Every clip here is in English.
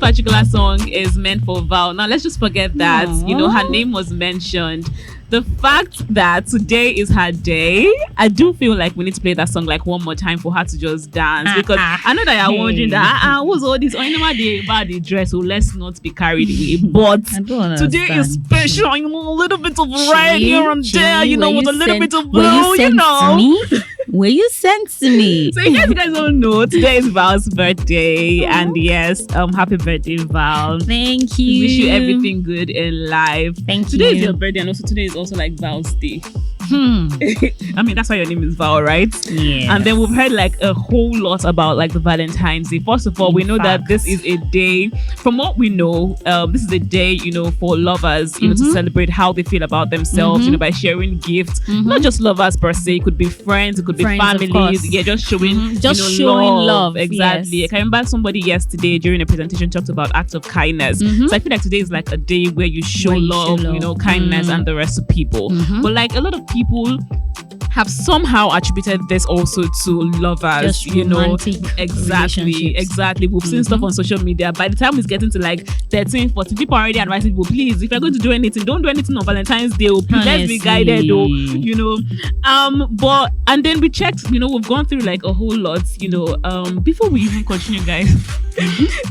particular song is meant for Val. Now let's just forget that, her name was mentioned. The fact that today is her day, I do feel like we need to play that song like one more time for her to just dance, because I know that you're wondering that what's all this? About the dress, so let's not be carried away. But today is special, a little bit of red here and there, with a little bit of blue, Were you sent to me? So you guys don't know, today is Val's birthday, and yes, happy birthday, Val. Thank you. Wish you everything good in life. Thank you. Today is your you. birthday, and also today is also like Val's day. I mean, that's why your name is Val, right? Yeah. And then we've heard like a whole lot about like the Valentine's Day. First of all, we know that this is a day, from what we know, this is a day, for lovers, to celebrate how they feel about themselves, by sharing gifts. Not just lovers per se, it could be friends, it could be families. Yeah, just showing, showing love. Exactly. Yes. I remember somebody yesterday during a presentation talked about acts of kindness. So I feel like today is like a day where you show love, kindness and the rest of people. But like a lot of people have somehow attributed this also to lovers, just romantic exactly. We've seen stuff on social media. By the time it's getting to like 13, 14, people are already advising people, please, if you're going to do anything, don't do anything on Valentine's Day. Let's be guided, but and then we checked, we've gone through like a whole lot, before we even continue, guys.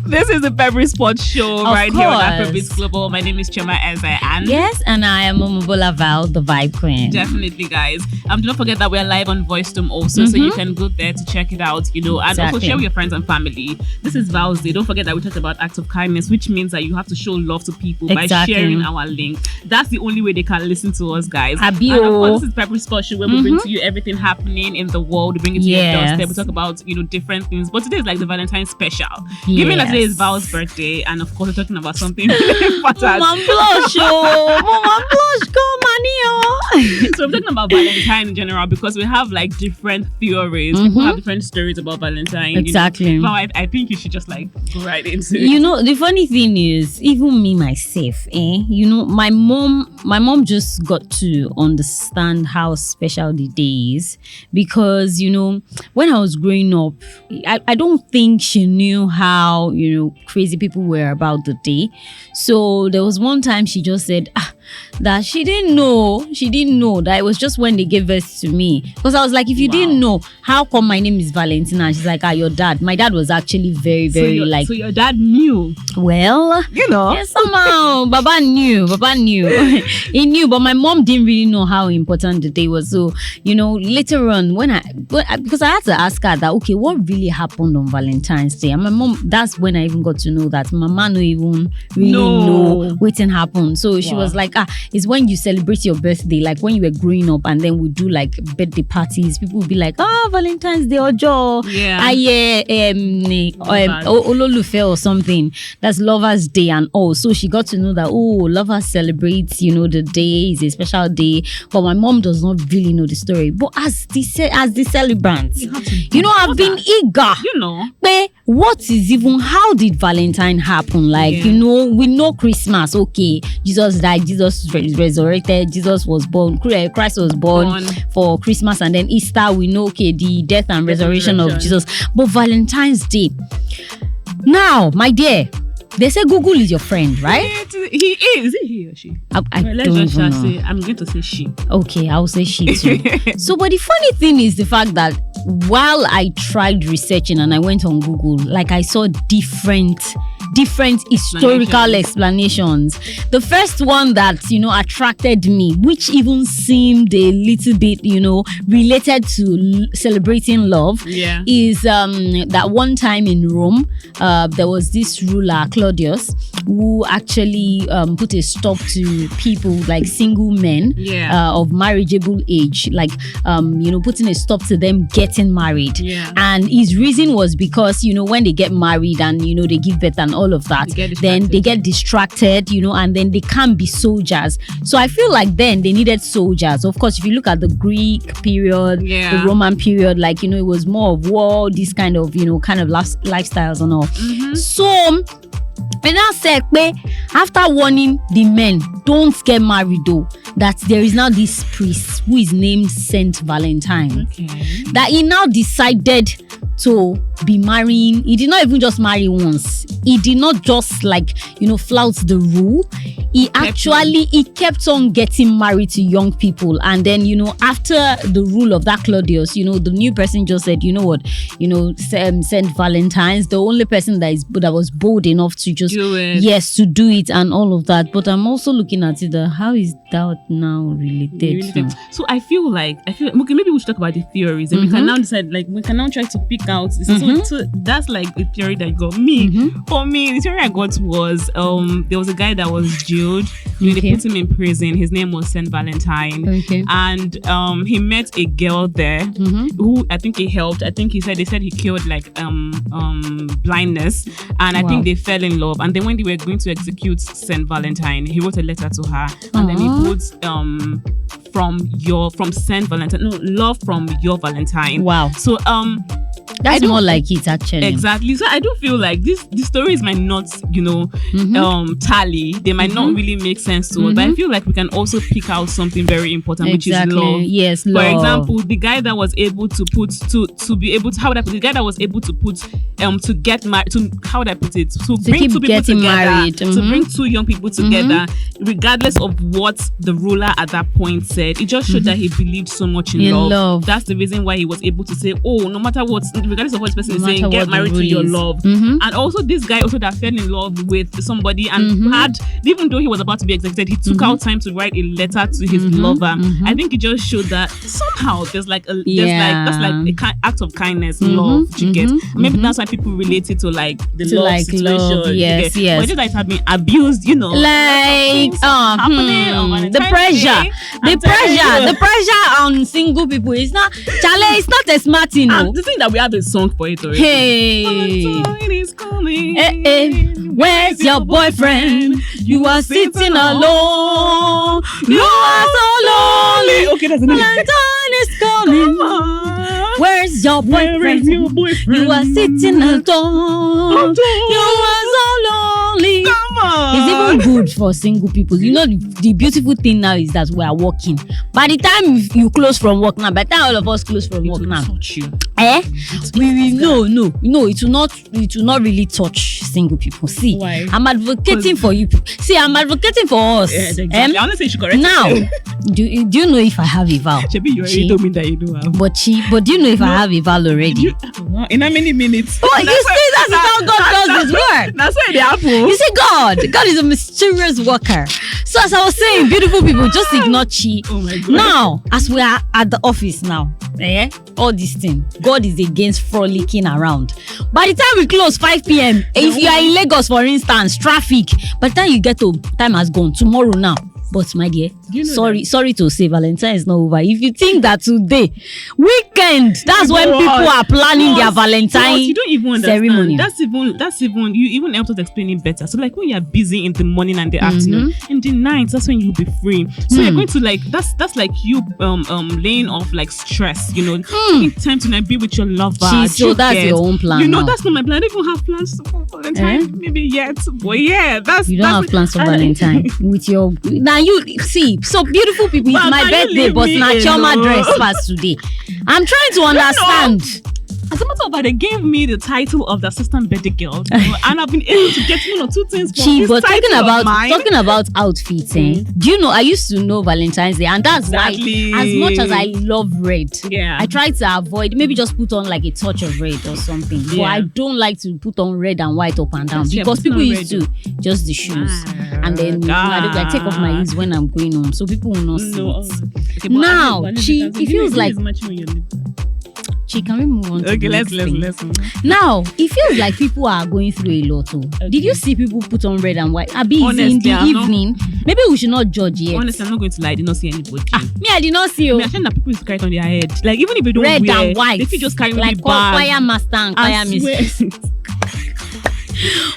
This is the Peppery Sports Show here on Afrobeatsglobal. My name is Chema Eze, and yes, and I am Momobola Val, the Vibe Queen. Definitely, guys. Do not forget that we're live on VoiceTome also, so you can go there to check it out, and also share with your friends and family. This is Val's Day. Don't forget that we talked about acts of kindness, which means that you have to show love to people by sharing our link. That's the only way they can listen to us, guys. And of course, this is Peppery Sports Show, where we bring to you everything happening in the world. We bring it to your doorstep. We talk about different things, but today is like the Valentine's special. Given that today is Val's birthday, and of course we're talking about something really important. Mama blush, come on here. So we're talking about Valentine in general, because we have like different theories. People have different stories about Valentine. Exactly. But I think you should just like go right into it. The funny thing is, even me myself, my mom just got to understand how special the day is, because when I was growing up, I don't think she knew how crazy people were about the day. So there was one time she just said that she didn't know that it was just when they gave birth to me. Because I was like, if you didn't know, how come my name is Valentina? She's like, your dad. My dad was actually very, very So your dad knew? Well, yes, somehow Baba knew. He knew, but my mom didn't really know how important the day was. So later on, because I had to ask her that, okay, what really happened on Valentine's Day? And my mom, that's when I even got to know that Mama no even really know what happened. So she was like, it's when you celebrate your birthday, like when you were growing up, and then we do like birthday parties. People will be like, Valentine's Day ojo, ololufe or something. That's Lovers Day and all. So she got to know that lovers celebrate, the day is a special day. But my mom does not really know the story. But as the celebrant, I've been eager. What is even, how did Valentine happen? Like, we know Christmas, okay, Jesus died, Jesus resurrected, Jesus was born, Christ was born for Christmas, and then Easter, we know, okay, the death and resurrection of Jesus. But Valentine's Day, now, my dear, they say Google is your friend, right? He is. Is it he or she? Let's just say, I'm going to say she. Okay, I'll say she too. So, but the funny thing is the fact that while I tried researching and I went on Google, like I saw different historical explanations. The first one that attracted me, which even seemed a little bit related to celebrating love, is that one time in Rome, there was this ruler Claudius who actually put a stop to people like single men of marriageable age, like putting a stop to them getting married. And his reason was because when they get married and they give birth and all of that, then they get distracted, and then they can't be soldiers. So I feel like then they needed soldiers. Of course, if you look at the Greek period, the Roman period, like it was more of war, this kind of lifestyles and all. So and I said, after warning the men, don't get married though, that there is now this priest who is named Saint Valentine. That he now decided to be marrying. He did not even just marry once. he did not just like, flout the rule. He kept on getting married to young people. And then, after the rule of that Claudius, the new person just said, you know what, Saint Valentine's, the only person that was bold enough to just do it. Yes, to do it and all of that. But I'm also looking at it, how is that now related? So I feel like okay, maybe we should talk about the theories, and we can now decide, like, we can now try to pick out. So that's like the theory that got me. For me, the theory I got was there was a guy that was jailed. They put him in prison. His name was Saint Valentine, and he met a girl there who I think he helped. I think they said he cured like blindness, and I think they fell in love. And then when they were going to execute Saint Valentine, he wrote a letter to her, and then he put from Saint Valentine, love from your Valentine. Wow. So that's more like it actually. Exactly. So I do feel like the stories might not, tally. They might not really make sense to us. But I feel like we can also pick out something very important, which is love. Yes, love. For example, the guy that was able to put the guy that was able to put to get married, to how would I put it? To bring two people together, to bring two young people together, regardless of what the ruler at that point said. It just showed that he believed so much in love. That's the reason why he was able to say, oh, no matter what, regardless of what this person is saying, get married to your love. And also this guy also that fell in love with somebody and had, even though he was about to be executed, he took out time to write a letter to his lover. I think it just showed that somehow that's like an act of kindness, love, you get. Maybe that's why people relate it to like the love like situation. Love, yes. But just like it had been abused, like happening on the pressure on single people is not, Charlie, it's not a smart thing. The thing that we have a song for it already. Hey, where's your boyfriend? You are sitting alone. You are so lonely. Okay, that's enough. Valentine is coming. Where's your boyfriend? You are sitting alone. You are so lonely. It's even good for single people. The beautiful thing now is that we are working. By the time you close from work now, by the time all of us close from work now, touch you. No, it will not really touch single people. See, why? I'm advocating for you. See, I'm advocating for us. Yeah, exactly. I want to say she correct. Now, do you know if I have a vow? Shebi, you already told me that you do have. But do you know if I have a vow already? In how many minutes? Oh, you see, that's how God does his work. That's why they happen. You see, God is a mysterious worker. So as I was saying, beautiful people, just ignore Chi. Oh my God. Now, as we are at the office now, all this thing, God is against frolicking around. By the time we close 5 p.m, if you are in Lagos, for instance, traffic, by the time you get home, time has gone. Tomorrow now. But my dear, sorry to say, Valentine is not over. If you think that today, weekend, that's when people are planning their Valentine you don't even understand. Ceremony. That's even you even helped us explain it better. So like when you are busy in the morning and the afternoon, in the night, that's when you'll be free. So you're going to like that's like you laying off like stress, taking time to be with your lover. So that's your own plan. That's not my plan. I don't even have plans for Valentine, maybe yet. But yeah, you don't have plans for Valentine with your now. You see, so beautiful people, it's my birthday, but not Chioma dress fast today. I'm trying to understand. As a matter of fact, they gave me the title of the assistant birthday girl, and I've been able to get 1 or 2 things from this but title talking about outfits, do you know? I used to know Valentine's Day, and that's why, as much as I love red, I try to avoid, maybe just put on like a touch of red or something. But I don't like to put on red and white up and down because people used to just the shoes, and then I take off my heels when I'm going home, so people will not see it. Okay, now, it feels like. Can we move on? Okay, let's. Now, it feels like people are going through a lot. Did you see people put on red and white? Honestly, in the evening. Maybe we should not judge yet. Honestly, I'm not going to lie. I did not see anybody. Me, I did not see you. I think that people used to carry it on their head. Like even if they don't red wear, and white, they could just carry like choir master and choir mistress.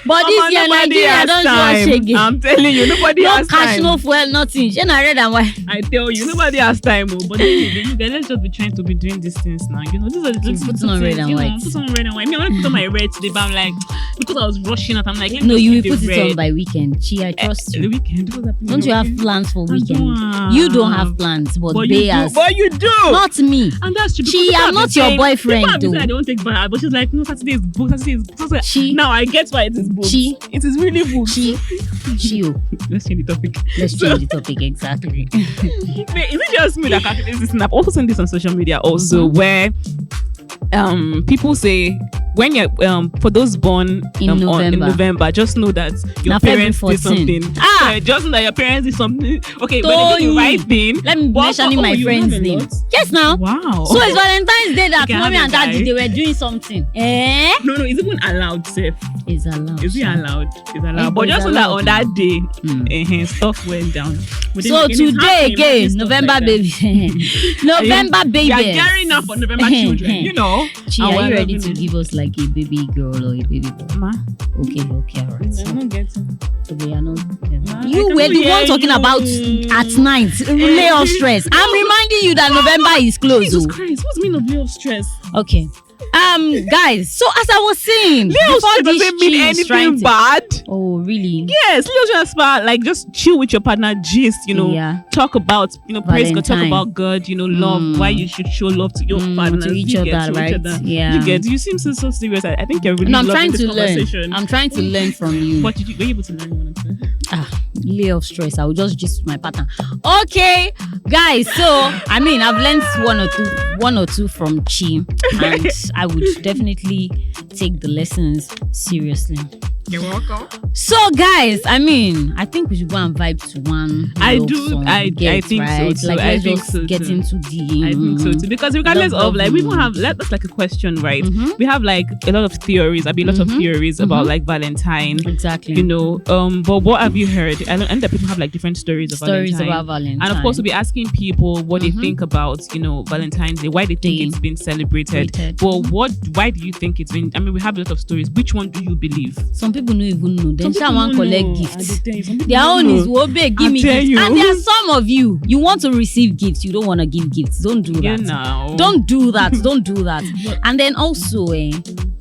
But this year Nigeria don't watch again. I'm telling you, nobody has time. No cash, no fuel, nothing. She not red and white. I tell you, nobody has time. But you guys, let's just be trying to be doing these things now. These are the things. Put on red and white. Put on red and white. I want to put on my red today, but I'm like, because I was rushing out, I'm like, no, you will put it on by weekend. Chi, I trust you. The weekend? What's happening? Don't you have plans for weekend? You don't have plans, but they has. But you do. Not me. And that's true. Chi, I'm not your boyfriend. I don't take bath, but she's like, no, Saturday is booked. Now I get why it is boobs. Chi. It is really boobs. Chio. Let's change the topic. Let's change the topic exactly. Wait, is it just me that calculates this? And I've also seen this on social media also, where people say when you're for those born in November, just know that your now parents did 14. something. Just know that your parents did something. Okay, but they did the right thing. Let me mention my friend's name. Yes, now. Wow. So it's Valentine's Day that You can mommy have and a daddy guy. they were doing something. No, it's even allowed, Seth. It's allowed. Is it sha. allowed? It's allowed. It But is just know that allowed. on that day, stuff went down. But So then again, it's today happening, again, imagine stuff November like that. baby. November baby. You are gearing up for November children, you know. Chi, And are we're you ready loving to it. give us like a baby girl or a baby boy? Ma, Okay, all right. I'm not getting. So we are not. I You can were the hear one talking you. about at night. Lay off stress. I'm reminding you that November is close. Jesus oh. Christ, what's the meaning of lay off stress? Okay. Guys, so as I was saying, Lay off before stress this doesn't mean chi is trying anything to- bad. Oh, really? Yes, lay off stress bad. Like just chill with your partner, gist, Yeah. talk about, praise God, talk Valentine. about God, love, why you should show love to your partners, to each you other, get, to right? each other. Yeah. You seem so serious. I think you're really No, I'm loving trying this to learn. conversation. I'm trying to learn from you. What did you were you able to learn one of them? Lay off stress. I will just gist with my partner. Okay, guys. So I mean, I've learned one or two from Chi, and I would definitely take the lessons seriously. You're welcome. So, guys, I mean, I think we should go and vibe to one. I love do. song, I think so right? too. Like, I let's think just so get too. into the. I think so too. Because regardless love, of like, we even love. have that's like a question, right? We have like a lot of theories. A lot of theories about like Valentine. Exactly. But what have you heard? I know that people have like different stories of Valentine. about Valentine. And of course, we'll be asking people what they think about, Valentine's Day, why they think it's been celebrated. But why do you think it's been? I mean, we have a lot of stories. Which one do you believe? Some people don't even know. Then Some someone people collect know. gifts. Their Their own is Wobe, give me tell gifts. you. And there are some of you want to receive gifts, you don't want to give gifts. Don't do that. Don't do that. Don't do that. And then also,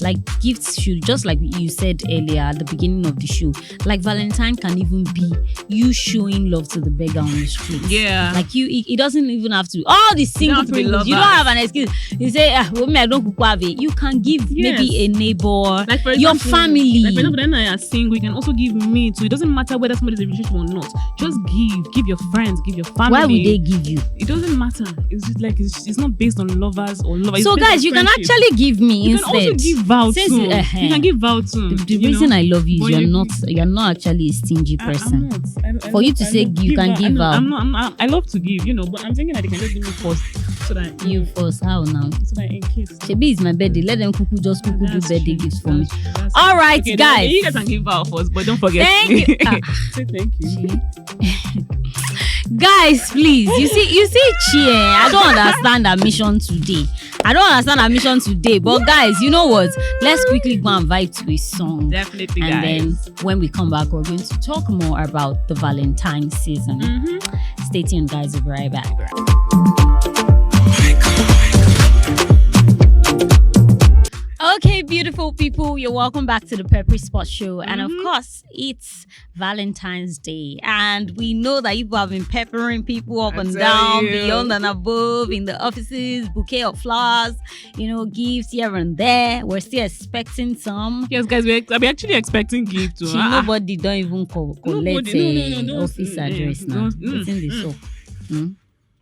like gifts should, just like you said earlier at the beginning of the show, like Valentine can even be you showing love to the beggar on the street. Yeah. Like it doesn't even have to. All the single have to be people, you don't lovers. have an excuse. You say, women, I don't cook have it. You can give maybe a neighbor, Like for your example, family. Like for example, then I are single, you can also give me too. It doesn't matter whether somebody's in a relationship or not. Just give your friends, give your family. Why would they give you? It doesn't matter. It's just like it's not based on lovers or lovers. So guys, you can actually give me you instead. can also give vow Since, too. You can give vow too. The reason I love you But is you're not actually a stingy person. I'm not. For you to say you can give vow. I love to give, but I'm thinking that they can just give me first so that You first, how now? so that in case. Shebi is my birthday. Let them cuckoo do That's birthday true. gifts for me. That's All true. right, Okay, guys. You guys can give vow first, but don't forget. Thank you. Say thank you. Guys, please. You see, Chi, I don't understand our mission today. But guys, you know what? Let's quickly go and vibe to a song. Definitely, And guys. then when we come back, we're going to talk more about the Valentine season. Stay tuned, guys. We'll be right back. Okay, beautiful people, you're welcome back to the Peppery Sports Show. And of course, it's Valentine's Day. And we know that you have been peppering people up and down, beyond and above, in the offices, bouquet of flowers, gifts here and there. We're still expecting some. Yes, guys, we're actually expecting gifts too. Nobody don't even collect No, office address now. It's in the shop.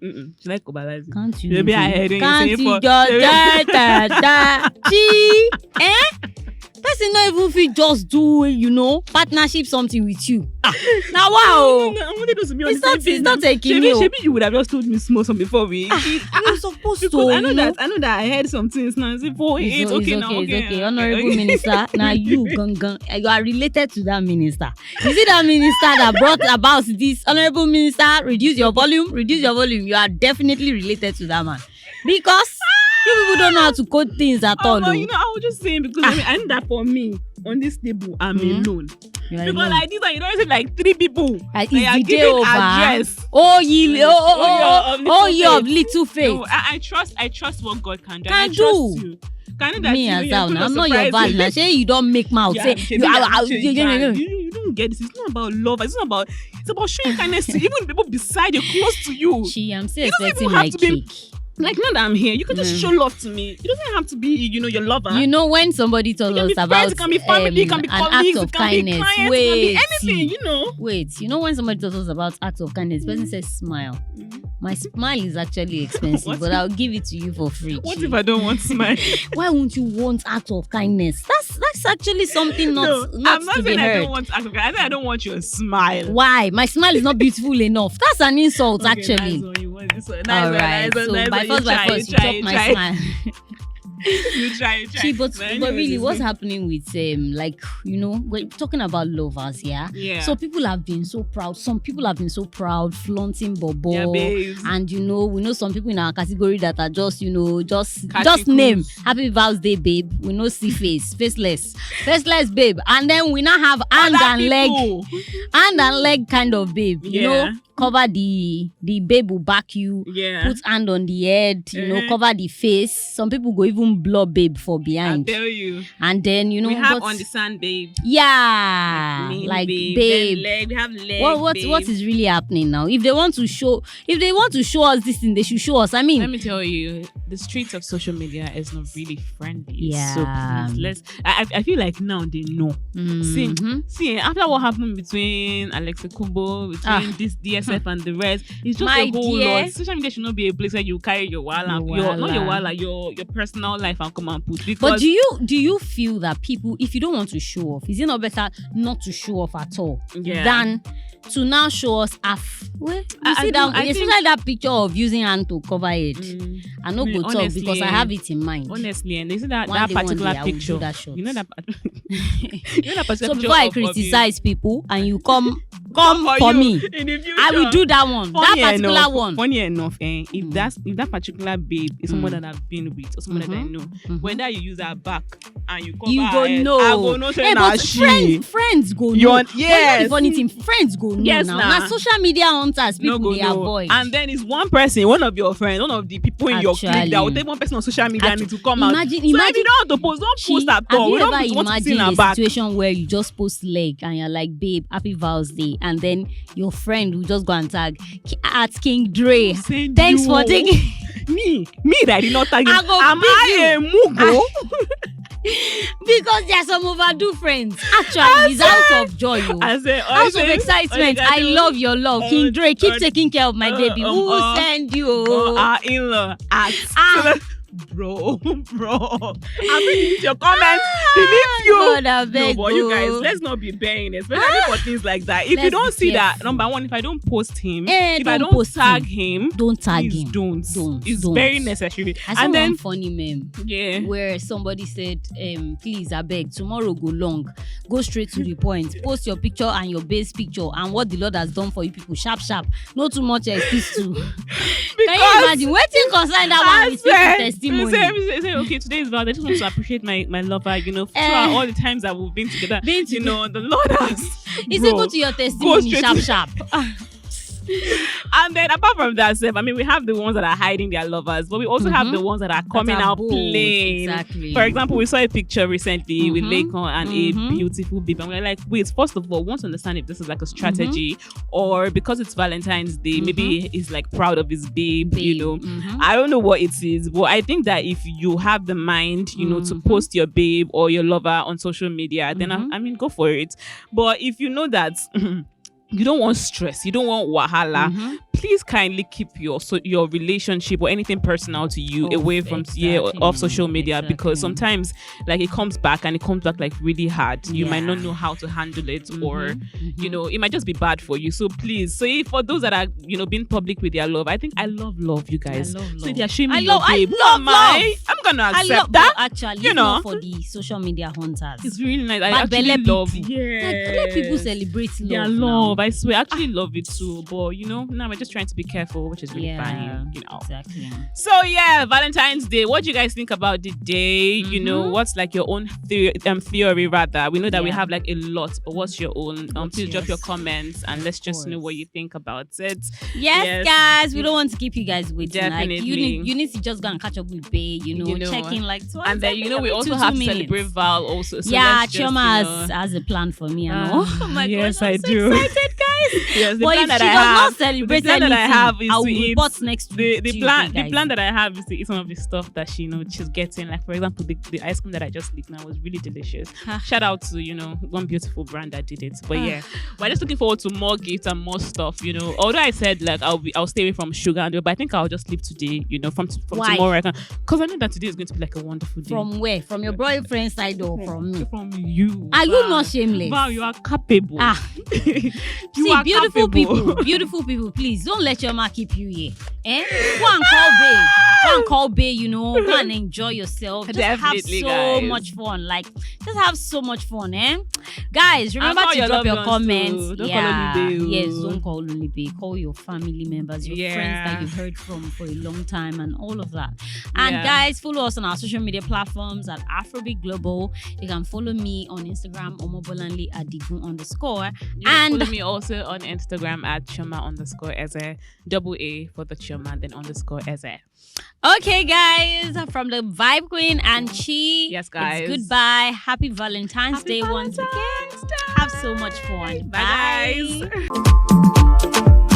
She like Obalazi. Can't you? Maybe I heard Can't you you say just person not even fit just do partnership something with you. Now wow. I wanted us to be on It's the not- same it's not page. taking you. Maybe you would have just told me small something before we. You're supposed to. Because I know that I heard some things now. Say, It's okay, okay. Honorable Minister, now you are related to that minister. You see that minister that brought about this? Honorable Minister, reduce your volume. You are definitely related to that man. Because you people don't know how to code things at all. I was just saying because I know that for me on this table I'm alone. Because like this one, you don't see like 3 people. It's they are the day giving over. address. You of little faith. No, I trust what God can do. Can I do. trust you. Can that Me as well. I'm not your bad. Now say you don't make mouth. Say you don't get this. It's not about love. It's about showing kindness to even people beside you, close to you. I'm still It doesn't expecting even my have to be- cake. Like, now that I'm here, you can just show love to me. It doesn't have to be, your lover. When somebody told us about it can be family, it can be colleagues, an act of kindness. Be clients, Wait, it can be anything, Wait, when somebody told us about acts of kindness, the person says smile. My smile is actually expensive, but I'll give it to you for free. What if I don't want smile? Why won't you want acts of kindness? That's actually something not I'm not to be saying heard. I don't want acts of kindness. I said I don't want your smile. Why? My smile is not beautiful enough. That's an insult, actually. Nice one, you want this one. All right. So by force, you chop my smile. You try. But really, what's happening with we're talking about lovers, yeah. So people have been so proud. Some people have been so proud, flaunting bobo, and we know some people in our category that are just name happy Vows Day, babe. We know see faceless, babe, and then we now have hand and leg kind of babe, cover the babe will back you, put hand on the head, cover the face. Some people go even blow babe for behind. I tell you. And then we have understand babe. Yeah, like babe. Leg, we have leg. What is really happening now? If they want to show us this thing, they should show us. I mean, let me tell you, the streets of social media is not really friendly. Yeah. So please, I feel like now they know. See, after what happened between Alexa Kubo, between this DSF and the rest, it's just a whole lot. Social media should not be a place where you carry your your personal life and come and put. But do you feel that people, if you don't want to show off, is it not better not to show off at all than to now show us half? Well, especially that picture of using hand to cover it. I no go talk because I have it in mind. Honestly, and they see that particular picture. That that particular so before I criticize people and you come for me, I will do that one. That particular one. Funny enough, if that particular babe is someone that I've been with or someone that I know, when that you use her back and you cover her head, I go know friends go know. Yes. The funny thing, friends go know now. Now social media hunters, people they avoid. And then it's one person, one of your friends, one of the people in your clique that will take one person on social media and need to come out. So if you don't want to post, don't post at all. We don't want to see her back. Situation where you just post leg and you're like, babe, happy Vows Day, and then your friend will just go and tag at King Dre. Thanks for taking me that did not tag him. Am I a mugo? Because there are some overdue friends. Actually, he's out of joy. Out of excitement. I love your love. King Dre, keep taking care of my baby. Who send you? Our in-law bro. I mean, your comments. Delete you. No, but you guys, let's not be bearing, especially for things like that. If you don't see that, number one, if I don't post him, if I don't tag him, don't tag him. Don't. It's very necessary. I saw one funny meme. Where somebody said, please, I beg, tomorrow go long. Go straight to the point. Post your picture and your base picture and what the Lord has done for you people. Sharp. Not too much excuse too. Can you imagine? Waiting concern that one with testimony. Say, okay, today is about. I just want to appreciate my lover. Throughout all the times that we've been together. The Lord has. It's equal to your testimony. Sharp. And then apart from that, we have the ones that are hiding their lovers, but we also have the ones that are coming out plain. Exactly. For example, we saw a picture recently with Lakon and a beautiful babe, and we're like, wait, first of all, we want to understand if this is like a strategy or because it's Valentine's Day, maybe he's like proud of his babe. I don't know what it is, but I think that if you have the mind, to post your babe or your lover on social media, then go for it. But if you know that you don't want stress, you don't want wahala, please kindly keep your relationship or anything personal to you away from off social media, because sometimes it comes back like really hard. You might not know how to handle it, or it might just be bad for you. So please, for those that are being public with their love, I think I love you guys. So if you're shaming your babe, I'm gonna accept that. Actually, not for the social media hunters. It's really nice. I actually love let people celebrate their love. I swear, I actually love it too. But now we're just trying to be careful, which is really fine. Exactly. So Valentine's Day. What do you guys think about the day? What's like your own theory rather? We know that we have like a lot, but what's your own? Please drop your comments and let's just know what you think about it. Yes, guys. We don't want to keep you guys waiting. Definitely. Like, you need to just go and catch up with Bae. Checking like twice. And then we also have to celebrate Val also. So Chioma has a plan for me. I know. Oh my God, I'm so excited, guys. Yes, the But plan if that she I does have, not celebrate the plan anything, that I have is I will to eat report next week. the plan that I have is to eat some of the stuff that she's getting. Like, for example, the ice cream that I just licked now was really delicious. Shout out to one beautiful brand that did it. But yeah, we're just looking forward to more gifts and more stuff. Although I said like I'll stay away from sugar, but I think I'll just leave today. From Why? tomorrow, because I know that today is going to be like a wonderful day. From where? From your boyfriend's side or from me? From you. Are you not shameless? Wow, you are capable. See, beautiful people, please don't let your man keep you here. Go and call babe. Go and call babe, go and enjoy yourself. Just Definitely, have so guys. much fun. Like, just have so much fun, Guys, remember to drop your comments. Don't call only babe. Yes, don't call only babe. Call your family members, your Yeah. friends that you've heard from for a long time and all of that. And guys, follow us on our social media platforms at Afrobeatsglobal. You can follow me on Instagram, Omobolanle Adigun_. You can follow me also on Instagram at Choma_Eze, double A for the Choma, then _Eze. Okay, guys, from the Vibe Queen and Chi. Yes, guys. It's goodbye. Happy Valentine's Day once again. Have so much fun. Bye, Bye. guys.